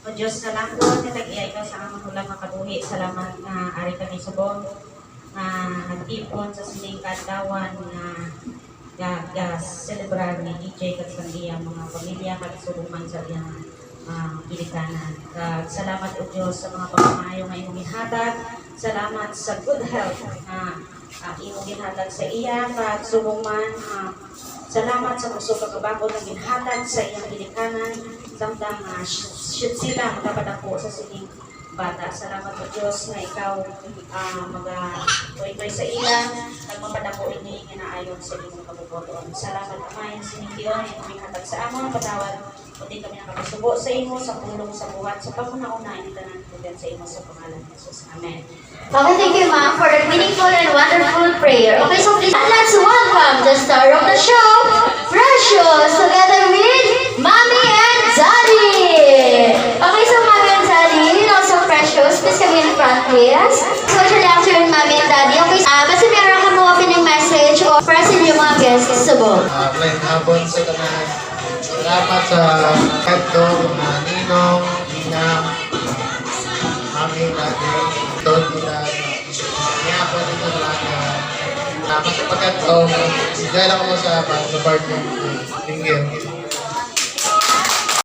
O Diyos na lang doon, nitag-iya ikaw sa amang hulang makabuhi. Salamat nga ari kami subong nag-ipon sa sining kadlawan nga celebrar ni EJ kat sa iyang mga pamilya kat suruman sa iyang gilikanan. Salamat o Diyos sa mga pagmamayo nga imong gihatag. Salamat sa good health imong ginhatag sa iya kat suruman. Salamat sa gusto kagabagod na ginhatag sa iyang gilikanan samtang shoot sila makapadako sa sining bata. Salamat po Diyos na ikaw mag-tuloy sa iya at mapadako ini ginaayon sa inyong kabubuton. Salamat Amay, sinindiyon, yung hatag sa amon, patawad, kundi kami nakapasubo sa imo, sa pulong, sa buhat, sa pagkunauna, initanan ko sa imo sa pangalan ni Jesus. Amen. Okay, thank you ma'am for that meaningful and wonderful prayer. Okay, so please, let's welcome the star of the show, Precious, together with Mommy and Daddy. Okay, so Mommy and Daddy, and also Precious, please come in front, please. Social afternoon, Mommy and Daddy. Okay, basta meron ka mo opening message o para sa inyong mga guests sa buong. May hapon sa tanan. Salamat sa kanto, mga ninong, ninang, mami, dati, doon nila. Kaya po dito talaga. Salamat sa pagkanto. Dahil ako sa partner. Tingin.